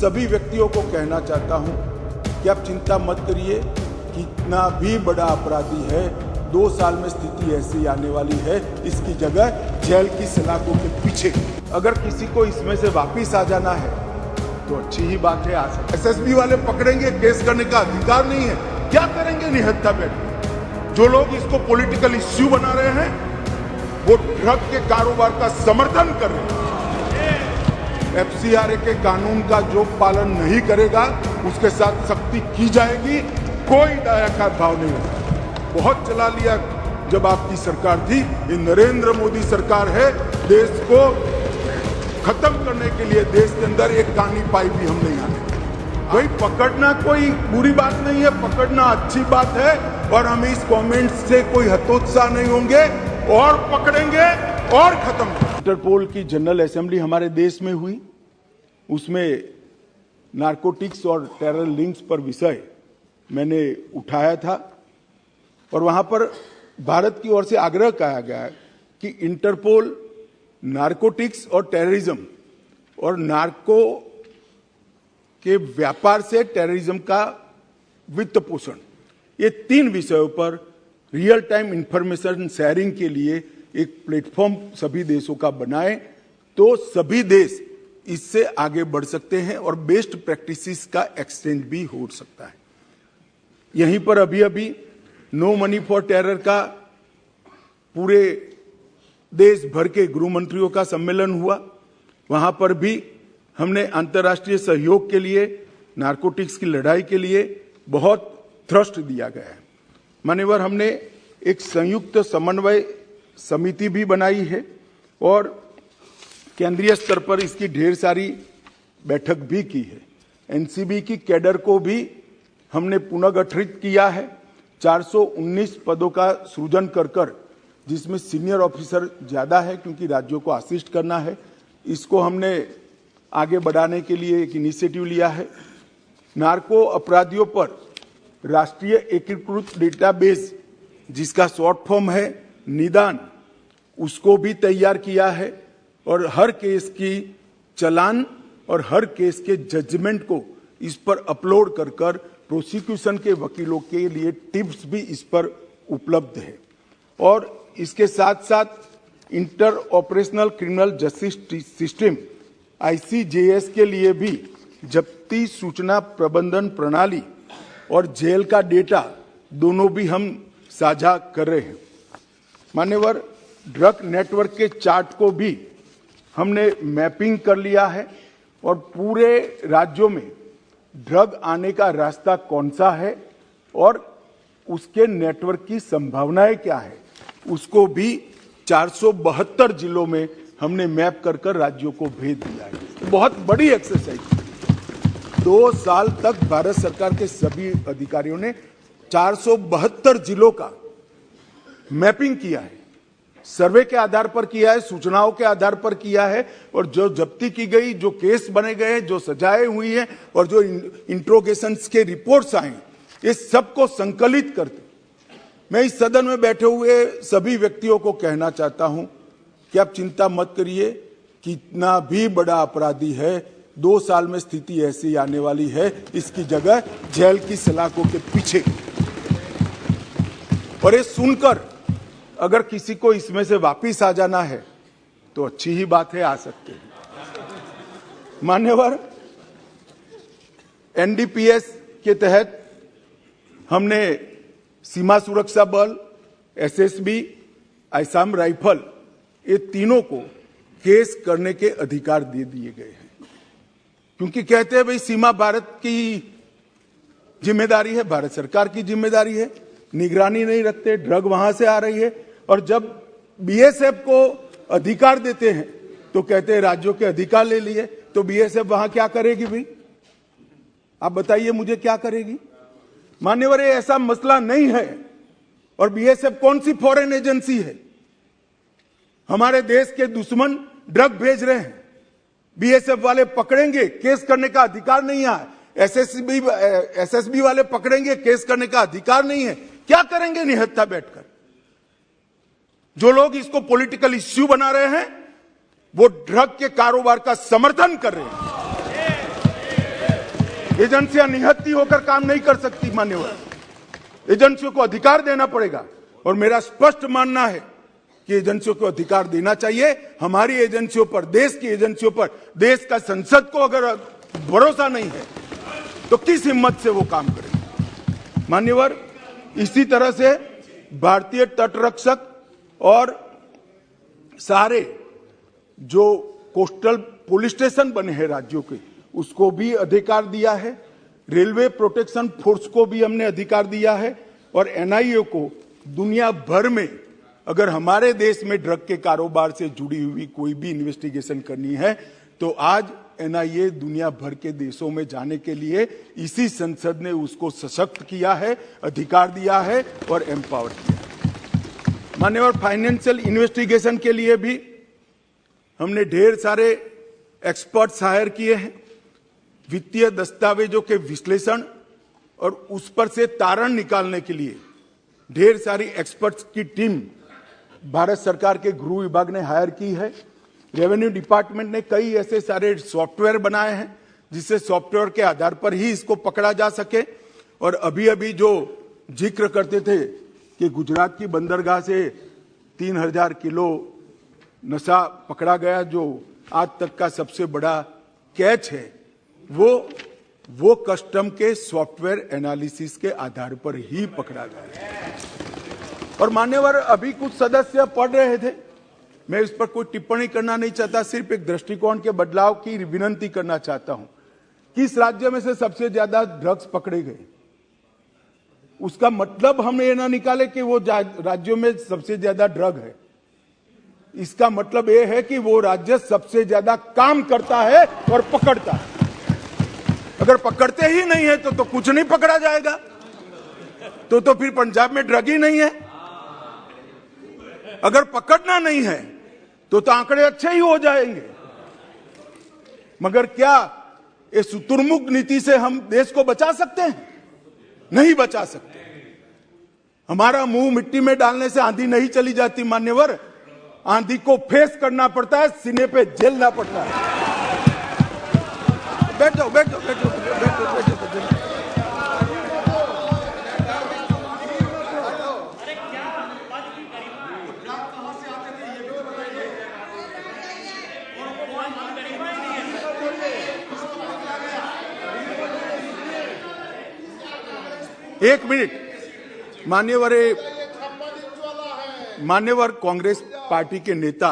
सभी व्यक्तियों को कहना चाहता हूं कि आप चिंता मत करिए, कितना भी बड़ा अपराधी है 2 साल में स्थिति ऐसी आने वाली है, इसकी जगह जेल की सलाखों के पीछे। अगर किसी को इसमें से वापिस आ जाना है तो अच्छी ही बात है, आ सकते। एसएसबी वाले पकड़ेंगे, केस करने का अधिकार नहीं है, क्या करेंगे निहत्था बैठ। जो लोग इसको पॉलिटिकल इश्यू बना रहे हैं वो ड्रग के कारोबार का समर्थन कर रहे हैं। एफसीआरए के कानून का जो पालन नहीं करेगा उसके साथ सख्ती की जाएगी, कोई दया का भाव नहीं होगा। बहुत चला लिया जब आपकी सरकार थी, ये नरेंद्र मोदी सरकार है, देश को खत्म करने के लिए देश के अंदर एक कानी पाई भी हम नहीं आने। भाई पकड़ना कोई बुरी बात नहीं है, पकड़ना अच्छी बात है और हम इस कमेंट से कोई हतोत्साह नहीं होंगे और पकड़ेंगे और खत्म। इंटरपोल की जनरल असेंबली हमारे देश में हुई, उसमें नारकोटिक्स और टेरर लिंक्स पर विषय मैंने उठाया था और वहां पर भारत की ओर से आग्रह किया गया कि इंटरपोल नारकोटिक्स और टेररिज्म और नार्को के व्यापार से टेररिज्म का वित्त पोषण, ये 3 विषयों पर रियल टाइम इंफॉर्मेशन शेयरिंग के लिए एक प्लेटफॉर्म सभी देशों का बनाए तो सभी देश इससे आगे बढ़ सकते हैं और बेस्ट प्रैक्टिसेस का एक्सचेंज भी हो सकता है। यहीं पर अभी नो मनी फॉर टेरर का पूरे देश भर के गृह मंत्रियों का सम्मेलन हुआ, वहां पर भी हमने अंतर्राष्ट्रीय सहयोग के लिए, नारकोटिक्स की लड़ाई के लिए बहुत थ्रस्ट दिया गया है। मान्यवर, हमने एक संयुक्त समन्वय समिति भी बनाई है और केंद्रीय स्तर पर इसकी ढेर सारी बैठक भी की है। एनसीबी की कैडर को भी हमने पुनर्गठित किया है, 419 पदों का सृजन कर जिसमें सीनियर ऑफिसर ज्यादा है क्योंकि राज्यों को असिस्ट करना है, इसको हमने आगे बढ़ाने के लिए एक इनिशिएटिव लिया है। नार्को अपराधियों पर राष्ट्रीय एकीकृत डेटाबेस जिसका शॉर्ट फॉर्म है निदान, उसको भी तैयार किया है और हर केस की चालान और हर केस के जजमेंट को इस पर अपलोड कर प्रोसिक्यूशन के वकीलों के लिए टिप्स भी इस पर उपलब्ध है। और इसके साथ साथ inter operational criminal justice system ICJS के लिए भी जब्ती सूचना प्रबंधन प्रणाली और जेल का डेटा दोनों भी हम साझा कर रहे हैं। मान्यवर, ड्रग नेटवर्क के चार्ट को भी हमने मैपिंग कर लिया है और पूरे राज्यों में ड्रग आने का रास्ता कौन सा है और उसके नेटवर्क की संभावनाएं क्या है, उसको भी 472 जिलों में हमने मैप कर राज्यों को भेज दिया है। बहुत बड़ी एक्सरसाइज, 2 साल तक भारत सरकार के सभी अधिकारियों ने 472 जिलों का मैपिंग किया है, सर्वे के आधार पर किया है, सूचनाओं के आधार पर किया है और जो जब्ती की गई, जो केस बने गए, जो सजाएं हुई हैं और जो इंट्रोगेशंस के रिपोर्ट्स आए, ये सबको संकलित करते मैं इस सदन में बैठे हुए सभी व्यक्तियों को कहना चाहता हूं कि आप चिंता मत करिए, कितना भी बड़ा अपराधी है 2 साल में स्थिति ऐसी आने वाली है, इसकी जगह जेल की सलाखों के पीछे। और ये सुनकर अगर किसी को इसमें से वापिस आ जाना है तो अच्छी ही बात है, आ सकते हैं। मान्यवर, NDPS के तहत हमने सीमा सुरक्षा बल, SSB, असम राइफल, ये तीनों को केस करने के अधिकार दे दिए गए हैं क्योंकि कहते हैं भाई सीमा भारत की जिम्मेदारी है, भारत सरकार की जिम्मेदारी है, निगरानी नहीं रखते, ड्रग वहां से आ रही है और जब BSF को अधिकार देते हैं तो कहते हैं राज्यों के अधिकार ले लिए, तो BSF वहां क्या करेगी भाई? आप बताइए मुझे, क्या करेगी? मान्यवर, ये ऐसा मसला नहीं है और BSF कौन सी फॉरेन एजेंसी है? हमारे देश के दुश्मन ड्रग भेज रहे हैं, BSF वाले पकड़ेंगे, केस करने का अधिकार नहीं है। SSB वाले पकड़ेंगे, केस करने का अधिकार नहीं है, क्या करेंगे निहत्था बैठकर? जो लोग इसको पॉलिटिकल इश्यू बना रहे हैं वो ड्रग के कारोबार का समर्थन कर रहे हैं। एजेंसियां निहत्ती होकर काम नहीं कर सकती मान्यवर। एजेंसियों को अधिकार देना पड़ेगा और मेरा स्पष्ट मानना है कि एजेंसियों को अधिकार देना चाहिए। हमारी एजेंसियों पर, देश की एजेंसियों पर, देश का संसद को अगर भरोसा नहीं है तो किस हिम्मत से वो काम करेंगे मान्यवर। इसी तरह से भारतीय तटरक्षक और सारे जो कोस्टल पुलिस स्टेशन बने हैं राज्यों के, उसको भी अधिकार दिया है। रेलवे प्रोटेक्शन फोर्स को भी हमने अधिकार दिया है और एनआईए को दुनिया भर में अगर हमारे देश में ड्रग के कारोबार से जुड़ी हुई कोई भी इन्वेस्टिगेशन करनी है तो आज एनआईए दुनिया भर के देशों में जाने के लिए इसी संसद ने उसको सशक्त किया है, अधिकार दिया है और एम्पावर किया है। मान्यवर, फाइनेंशियल इन्वेस्टिगेशन के लिए भी हमने ढेर सारे एक्सपर्ट्स हायर किए हैं। वित्तीय दस्तावेजों के विश्लेषण और उस पर से तारण निकालने के लिए ढेर सारी एक्सपर्ट्स की टीम भारत सरकार के गृह विभाग ने हायर की है। रेवेन्यू डिपार्टमेंट ने कई ऐसे सारे सॉफ्टवेयर बनाए हैं जिससे सॉफ्टवेयर के आधार पर ही इसको पकड़ा जा सके। और अभी अभी जो जिक्र करते थे कि गुजरात की बंदरगाह से 3000 किलो नशा पकड़ा गया, जो आज तक का सबसे बड़ा कैच है, वो कस्टम के सॉफ्टवेयर एनालिसिस के आधार पर ही पकड़ा गया। और मान्यवर, अभी कुछ सदस्य पढ़ रहे थे, मैं इस पर कोई टिप्पणी करना नहीं चाहता, सिर्फ एक दृष्टिकोण के बदलाव की विनती करना चाहता हूं। किस राज्य में से सबसे ज्यादा ड्रग्स पकड़े गए, उसका मतलब हम ये ना निकाले कि वो राज्यों में सबसे ज्यादा ड्रग है। इसका मतलब यह है कि वो राज्य सबसे ज्यादा काम करता है और पकड़ता है। अगर पकड़ते ही नहीं है तो कुछ नहीं पकड़ा जाएगा, तो फिर पंजाब में ड्रग ही नहीं है। अगर पकड़ना नहीं है तो आंकड़े अच्छे ही हो जाएंगे। मगर क्या इस शुतुरमुर्ग नीति से हम देश को बचा सकते हैं? नहीं बचा सकते। हमारा मुंह मिट्टी में डालने से आंधी नहीं चली जाती मान्यवर, आंधी को फेस करना पड़ता है, सीने पे झेलना पड़ता है। बैठ जाओ, बैठ जाओ, बैठ जाओ, बैठ जाओ, बैठ जाओ। एक मिनट मान्यवर, कांग्रेस पार्टी के नेता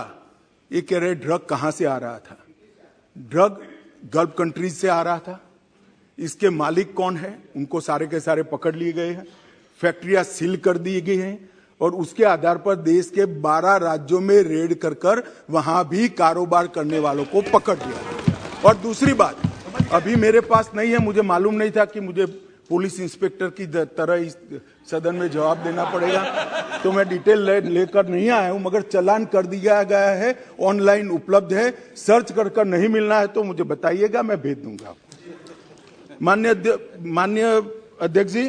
ये कह रहे ड्रग कहां से आ रहा था। ड्रग गल्फ कंट्रीज से आ रहा था। इसके मालिक कौन है, उनको सारे के सारे पकड़ लिए गए हैं, फैक्ट्रियां सील कर दी गई हैं और उसके आधार पर देश के 12 राज्यों में रेड कर वहां भी कारोबार करने वालों को पकड़ लिया। और दूसरी बात, अभी मेरे पास नहीं है, मुझे मालूम नहीं था कि मुझे पुलिस इंस्पेक्टर की तरह इस सदन में जवाब देना पड़ेगा, तो मैं डिटेल लेकर नहीं आया हूं, मगर चालान कर दिया गया है, ऑनलाइन उपलब्ध है, सर्च कर नहीं मिलना है तो मुझे बताइएगा, मैं भेज दूंगा। माननीय अध्यक्ष जी,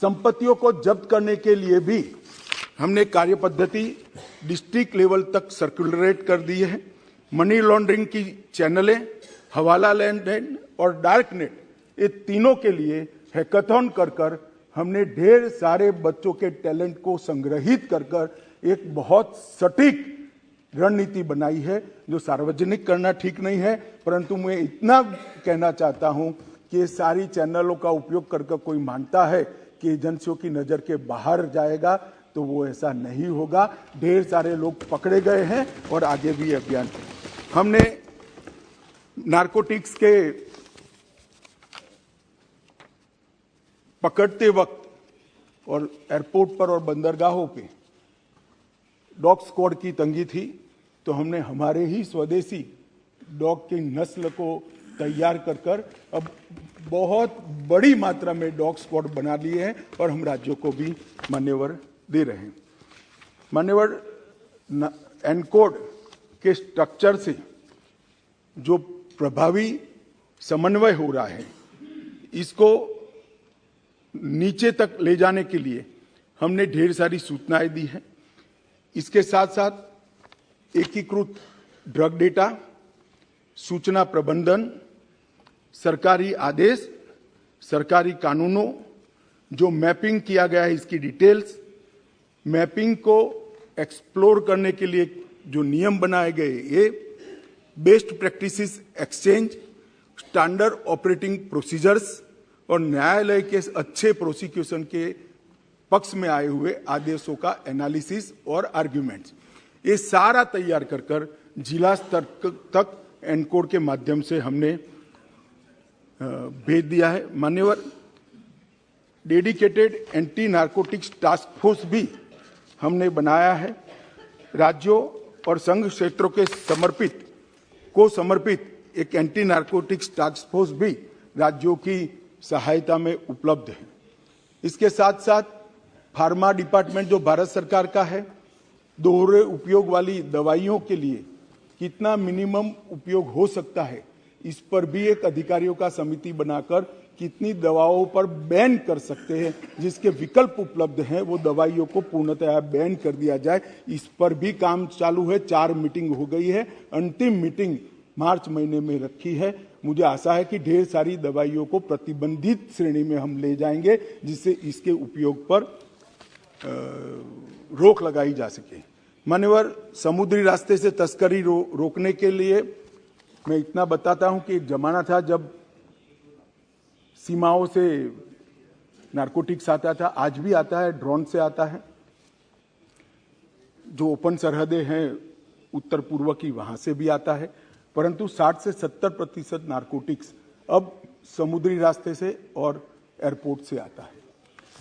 संपत्तियों को जब्त करने के लिए भी हमने कार्य पद्धति डिस्ट्रिक्ट लेवल तक सर्कुलरेट कर दी है। मनी लॉन्ड्रिंग की चैनलें, हवाला लेन देन और डार्क नेट, ये तीनों के लिए हैकाथॉन कर हमने ढेर सारे बच्चों के टैलेंट को संग्रहित कर एक बहुत सटीक रणनीति बनाई है, जो सार्वजनिक करना ठीक नहीं है, परंतु मैं इतना कहना चाहता हूं कि ये सारी चैनलों का उपयोग कर कोई मानता है कि एजेंसियों की नजर के बाहर जाएगा तो वो ऐसा नहीं होगा। ढेर सारे लोग पकड़े गए हैं और आगे भी अभियान हमने नारकोटिक्स के पकड़ते वक्त और एयरपोर्ट पर और बंदरगाहों पे डॉग स्क्वाड की तंगी थी, तो हमने हमारे ही स्वदेशी डॉग की नस्ल को तैयार कर अब बहुत बड़ी मात्रा में डॉग स्क्वाड बना लिए हैं और हम राज्यों को भी मान्यवर दे रहे हैं। मान्यवर, एनकोड के स्ट्रक्चर से जो प्रभावी समन्वय हो रहा है, इसको नीचे तक ले जाने के लिए हमने ढेर सारी सूचनाएं दी हैं। इसके साथ साथ एकीकृत ड्रग डेटा, सूचना प्रबंधन, सरकारी आदेश, सरकारी कानूनों, जो मैपिंग किया गया है इसकी डिटेल्स, मैपिंग को एक्सप्लोर करने के लिए जो नियम बनाए गए, ये best practices exchange, standard operating procedures और न्यायालय के अच्छे प्रोसिक्यूशन के पक्ष में आए हुए आदेशों का एनालिसिस और आर्ग्यूमेंट्स, ये सारा तैयार कर जिला स्तर तक एनकोड के माध्यम से हमने भेज दिया है। मान्यवर, dedicated anti narcotics task force भी हमने बनाया है। राज्यों और संघ क्षेत्रों के समर्पित एक एंटी नारकोटिक्स टास्क फोर्स भी राज्यों की सहायता में उपलब्ध है। इसके साथ साथ फार्मा डिपार्टमेंट जो भारत सरकार का है, दोहरे उपयोग वाली दवाइयों के लिए कितना मिनिमम उपयोग हो सकता है, इस पर भी एक अधिकारियों का समिति बनाकर कितनी दवाओं पर बैन कर सकते हैं, जिसके विकल्प उपलब्ध हैं वो दवाइयों को पूर्णतः बैन कर दिया जाए, इस पर भी काम चालू है। 4 मीटिंग हो गई है, अंतिम मीटिंग मार्च महीने में रखी है। मुझे आशा है कि ढेर सारी दवाइयों को प्रतिबंधित श्रेणी में हम ले जाएंगे, जिससे इसके उपयोग पर रोक लगाई जा सके। मान्यवर, समुद्री रास्ते से तस्करी रोकने के लिए मैं इतना बताता हूं कि एक जमाना था जब सीमाओं से नारकोटिक्स आता था, आज भी आता है, ड्रोन से आता है। जो ओपन सरहदें हैं उत्तर पूर्व की, वहां से भी आता है, परंतु 60 से 70% नारकोटिक्स अब समुद्री रास्ते से और एयरपोर्ट से आता है।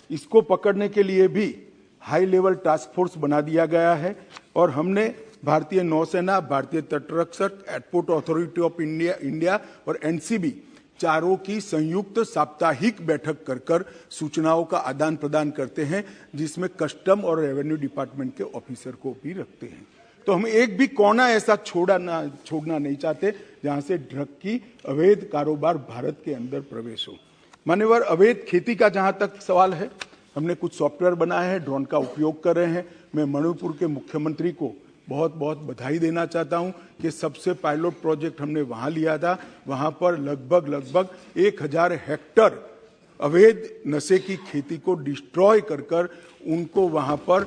इसको पकड़ने के लिए भी हाई लेवल टास्क फोर्स बना दिया गया है और हमने भारतीय नौसेना, भारतीय तटरक्षक, एयरपोर्ट अथॉरिटी ऑफ इंडिया और एनसीबी चारों की संयुक्त साप्ताहिक बैठक कर सूचनाओं का आदान प्रदान करते हैं, जिसमें कस्टम और रेवेन्यू डिपार्टमेंट के ऑफिसर को भी रखते हैं। तो हम एक भी कोना ऐसा छोड़ना नहीं चाहते जहां से ड्रग की अवैध कारोबार भारत के अंदर प्रवेश हो। मान्यवर, अवैध खेती का जहां तक सवाल है, हमने कुछ सॉफ्टवेयर बनाए हैं, ड्रोन का उपयोग कर रहे हैं। मैं मणिपुर के मुख्यमंत्री को बहुत बहुत बधाई देना चाहता हूं कि सबसे पायलट प्रोजेक्ट हमने वहां लिया था, वहां पर लगभग 1000 हेक्टर अवैध नशे की खेती को डिस्ट्रॉय कर उनको वहां पर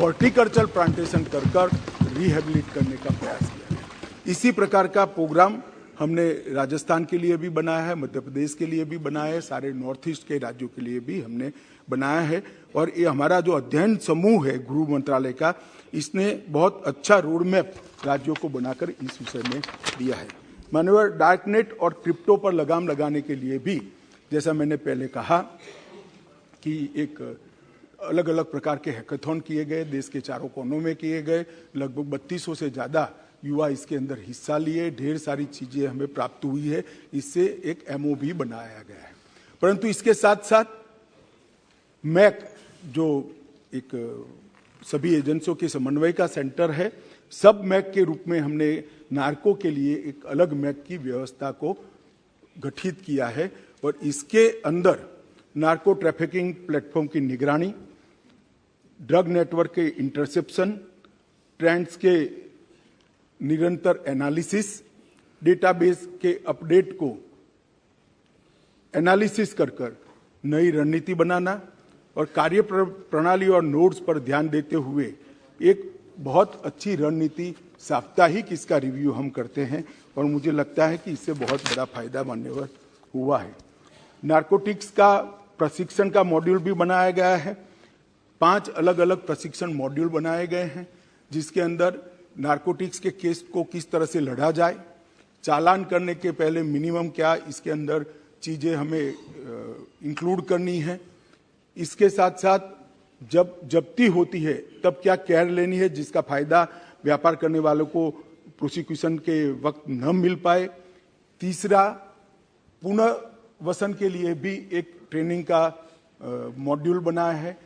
हॉर्टिकल्चर प्लांटेशन कर रिहेबिलिट करने का प्रयास किया है। इसी प्रकार का प्रोग्राम हमने राजस्थान के लिए भी बनाया है, मध्य प्रदेश के लिए भी बनाया है, सारे नॉर्थ ईस्ट के राज्यों के लिए भी हमने बनाया है। और ये हमारा जो अध्ययन समूह है गृह मंत्रालय का, इसने बहुत अच्छा रोड मैप राज्यों को बनाकर इस विषय में दिया है। मान्यवर, डार्कनेट और क्रिप्टो पर लगाम लगाने के लिए भी, जैसा मैंने पहले कहा कि एक अलग अलग प्रकार के हैकाथॉन किए गए, देश के चारों कोनों में किए गए, लगभग 3200 से ज़्यादा युवा इसके अंदर हिस्सा लिए, ढेर सारी चीज़ें हमें प्राप्त हुई है, इससे एक एमओ भी बनाया गया है। परंतु इसके साथ साथ मैक, जो एक सभी एजेंसियों के समन्वय का सेंटर है, सब मैक के रूप में हमने नार्को के लिए एक अलग मैक की व्यवस्था को गठित किया है और इसके अंदर नार्को ट्रैफिकिंग प्लेटफॉर्म की निगरानी, ड्रग नेटवर्क के इंटरसेप्शन, ट्रेंड्स के निरंतर एनालिसिस, डेटाबेस के अपडेट को एनालिसिस कर नई रणनीति बनाना और कार्य प्रणाली और नोड्स पर ध्यान देते हुए एक बहुत अच्छी रणनीति साप्ताहिक इसका रिव्यू हम करते हैं और मुझे लगता है कि इससे बहुत बड़ा फायदा मान्यवर हुआ है। नारकोटिक्स का प्रशिक्षण का मॉड्यूल भी बनाया गया है। 5 अलग अलग प्रशिक्षण मॉड्यूल बनाए गए हैं, जिसके अंदर नारकोटिक्स के केस को किस तरह से लड़ा जाए, चालान करने के पहले मिनिमम क्या इसके अंदर चीज़ें हमें इंक्लूड करनी है, इसके साथ साथ जब जब्ती होती है तब क्या केयर लेनी है जिसका फायदा व्यापार करने वालों को प्रोसिक्यूशन के वक्त न मिल पाए। तीसरा, पुनर्वसन के लिए भी एक ट्रेनिंग का मॉड्यूल बनाया है।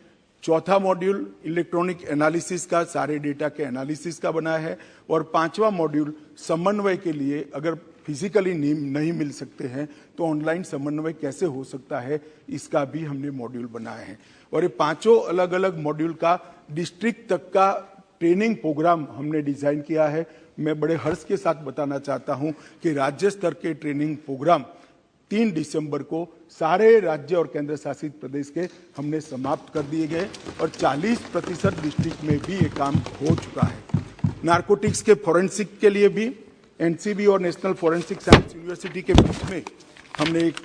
चौथा मॉड्यूल इलेक्ट्रॉनिक एनालिसिस का, सारे डेटा के एनालिसिस का बनाया है। और 5वां मॉड्यूल समन्वय के लिए, अगर फिजिकली नहीं मिल सकते हैं तो ऑनलाइन समन्वय कैसे हो सकता है, इसका भी हमने मॉड्यूल बनाया है। और ये 5 अलग अलग मॉड्यूल का डिस्ट्रिक्ट तक का ट्रेनिंग प्रोग्राम हमने डिजाइन किया है। मैं बड़े हर्ष के साथ बताना चाहता हूं कि राज्य स्तर के ट्रेनिंग प्रोग्राम 3 दिसंबर को सारे राज्य और केंद्र शासित प्रदेश के हमने समाप्त कर दिए गए और 40% डिस्ट्रिक्ट में भी ये काम हो चुका है। नारकोटिक्स के फॉरेंसिक के लिए भी एनसीबी और नेशनल फॉरेंसिक साइंस यूनिवर्सिटी के बीच में हमने एक